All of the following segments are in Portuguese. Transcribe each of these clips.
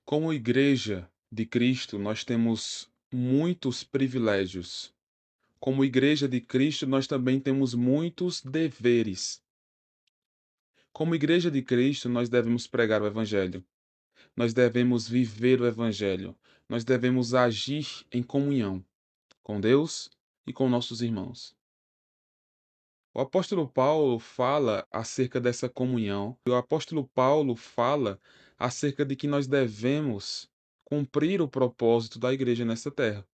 Como igreja de Cristo, nós temos muitos privilégios. Como igreja de Cristo, nós também temos muitos deveres. Como igreja de Cristo, nós devemos pregar o Evangelho. Nós devemos viver o Evangelho. Nós devemos agir em comunhão com Deus e com nossos irmãos. O apóstolo Paulo fala acerca dessa comunhão. E o apóstolo Paulo fala acerca de que nós devemos cumprir o propósito da igreja nessa terra.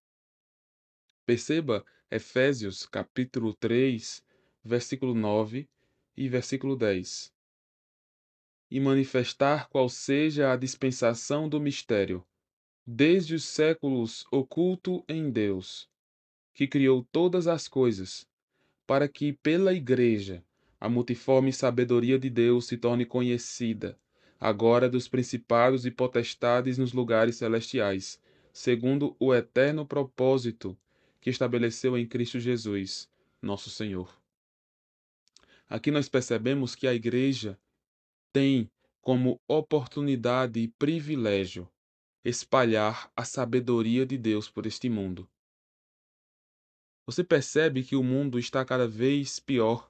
Perceba Efésios capítulo 3, versículo 9 e versículo 10. E manifestar qual seja a dispensação do mistério, desde os séculos oculto em Deus, que criou todas as coisas, para que pela Igreja a multiforme sabedoria de Deus se torne conhecida, agora dos principados e potestades nos lugares celestiais, segundo o eterno propósito que estabeleceu em Cristo Jesus, nosso Senhor. Aqui nós percebemos que a Igreja tem como oportunidade e privilégio espalhar a sabedoria de Deus por este mundo. Você percebe que o mundo está cada vez pior.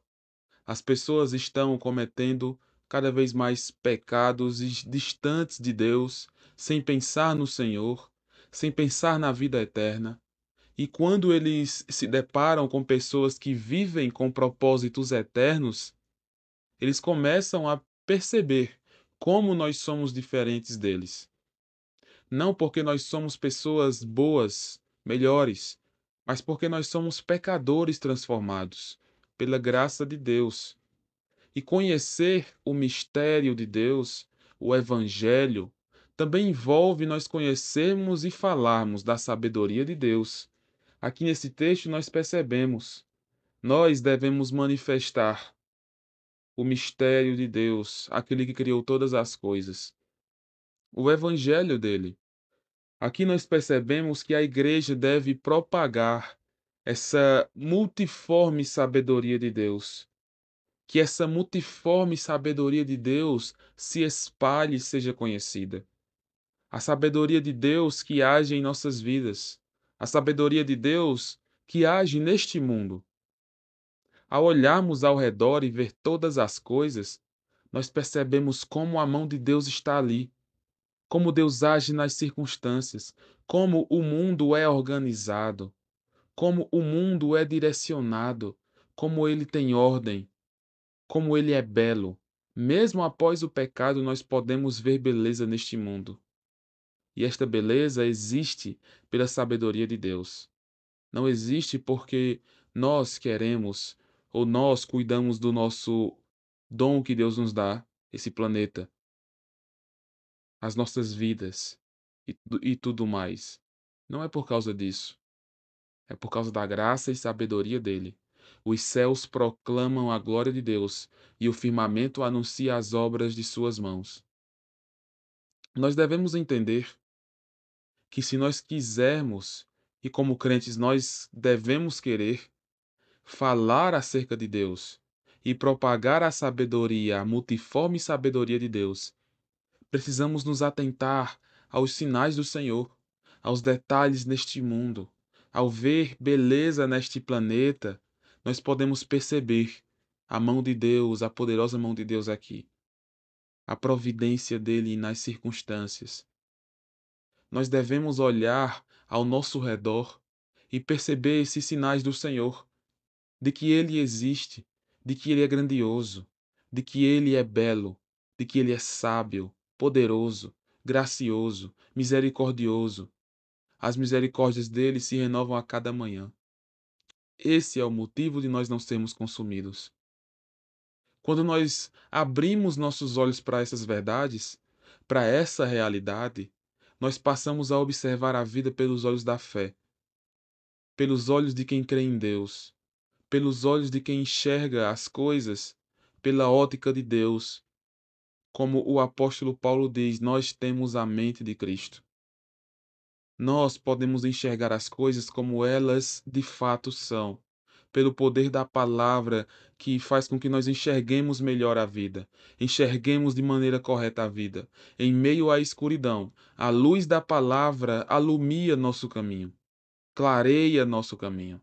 As pessoas estão cometendo cada vez mais pecados e distantes de Deus, sem pensar no Senhor, sem pensar na vida eterna. E quando eles se deparam com pessoas que vivem com propósitos eternos, eles começam a perceber como nós somos diferentes deles. Não porque nós somos pessoas boas, melhores, mas porque nós somos pecadores transformados pela graça de Deus. E conhecer o mistério de Deus, o Evangelho, também envolve nós conhecermos e falarmos da sabedoria de Deus. Aqui nesse texto nós percebemos, nós devemos manifestar o mistério de Deus, aquele que criou todas as coisas, o Evangelho dele. Aqui nós percebemos que a igreja deve propagar essa multiforme sabedoria de Deus. Que essa multiforme sabedoria de Deus se espalhe e seja conhecida. A sabedoria de Deus que age em nossas vidas. A sabedoria de Deus que age neste mundo. Ao olharmos ao redor e ver todas as coisas, nós percebemos como a mão de Deus está ali, como Deus age nas circunstâncias, como o mundo é organizado, como o mundo é direcionado, como ele tem ordem, como ele é belo. Mesmo após o pecado, nós podemos ver beleza neste mundo. E esta beleza existe pela sabedoria de Deus. Não existe porque nós queremos ou nós cuidamos do nosso dom que Deus nos dá, esse planeta, as nossas vidas e tudo mais. Não é por causa disso. É por causa da graça e sabedoria dele. Os céus proclamam a glória de Deus e o firmamento anuncia as obras de suas mãos. Nós devemos entender que se nós quisermos, e como crentes nós devemos querer, falar acerca de Deus e propagar a sabedoria, a multiforme sabedoria de Deus, precisamos nos atentar aos sinais do Senhor, aos detalhes neste mundo. Ao ver beleza neste planeta, nós podemos perceber a mão de Deus, a poderosa mão de Deus aqui, a providência dele nas circunstâncias. Nós devemos olhar ao nosso redor e perceber esses sinais do Senhor, de que ele existe, de que ele é grandioso, de que ele é belo, de que ele é sábio, poderoso, gracioso, misericordioso. As misericórdias dele se renovam a cada manhã. Esse é o motivo de nós não sermos consumidos. Quando nós abrimos nossos olhos para essas verdades, para essa realidade, nós passamos a observar a vida pelos olhos da fé, pelos olhos de quem crê em Deus, pelos olhos de quem enxerga as coisas pela ótica de Deus. Como o apóstolo Paulo diz, nós temos a mente de Cristo. Nós podemos enxergar as coisas como elas de fato são, pelo poder da palavra que faz com que nós enxerguemos melhor a vida, enxerguemos de maneira correta a vida. Em meio à escuridão, a luz da palavra alumia nosso caminho, clareia nosso caminho,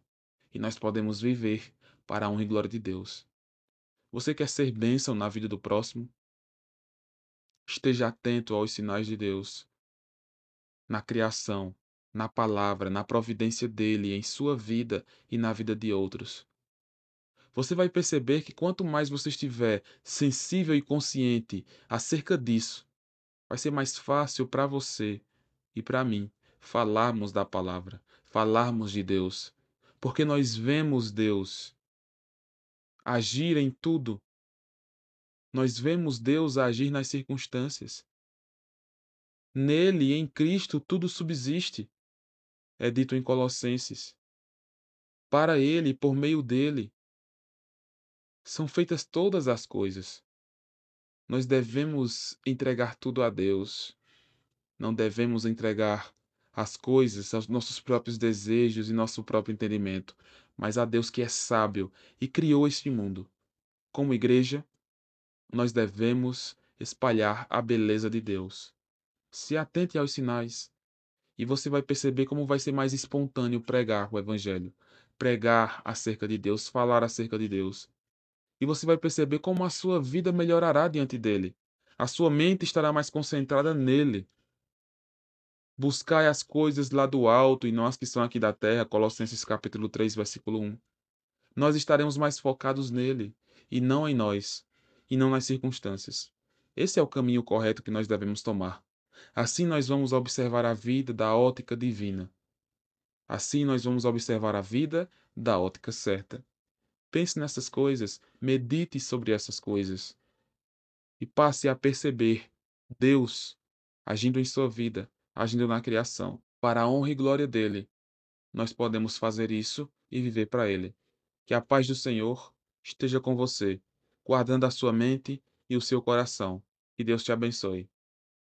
e nós podemos viver para a honra e glória de Deus. Você quer ser bênção na vida do próximo? Esteja atento aos sinais de Deus, na criação, na palavra, na providência dele em sua vida e na vida de outros. Você vai perceber que quanto mais você estiver sensível e consciente acerca disso, vai ser mais fácil para você e para mim falarmos da palavra, falarmos de Deus, porque nós vemos Deus agir em tudo. Nós vemos Deus agir nas circunstâncias. Nele, em Cristo, tudo subsiste, é dito em Colossenses. Para ele e por meio dele são feitas todas as coisas. Nós devemos entregar tudo a Deus. Não devemos entregar as coisas aos nossos próprios desejos e nosso próprio entendimento, mas a Deus que é sábio e criou este mundo. Como igreja, nós devemos espalhar a beleza de Deus. Se atente aos sinais e você vai perceber como vai ser mais espontâneo pregar o Evangelho, pregar acerca de Deus, falar acerca de Deus. E você vai perceber como a sua vida melhorará diante dele. A sua mente estará mais concentrada nele. Buscai as coisas lá do alto e não as que são aqui da terra. Colossenses capítulo 3, versículo 1. Nós estaremos mais focados nele, e não em nós, e não nas circunstâncias. Esse é o caminho correto que nós devemos tomar. Assim nós vamos observar a vida da ótica divina. Assim nós vamos observar a vida da ótica certa. Pense nessas coisas, medite sobre essas coisas e passe a perceber Deus agindo em sua vida, agindo na criação. Para a honra e glória dele, nós podemos fazer isso e viver para ele. Que a paz do Senhor esteja com você, guardando a sua mente e o seu coração. Que Deus te abençoe.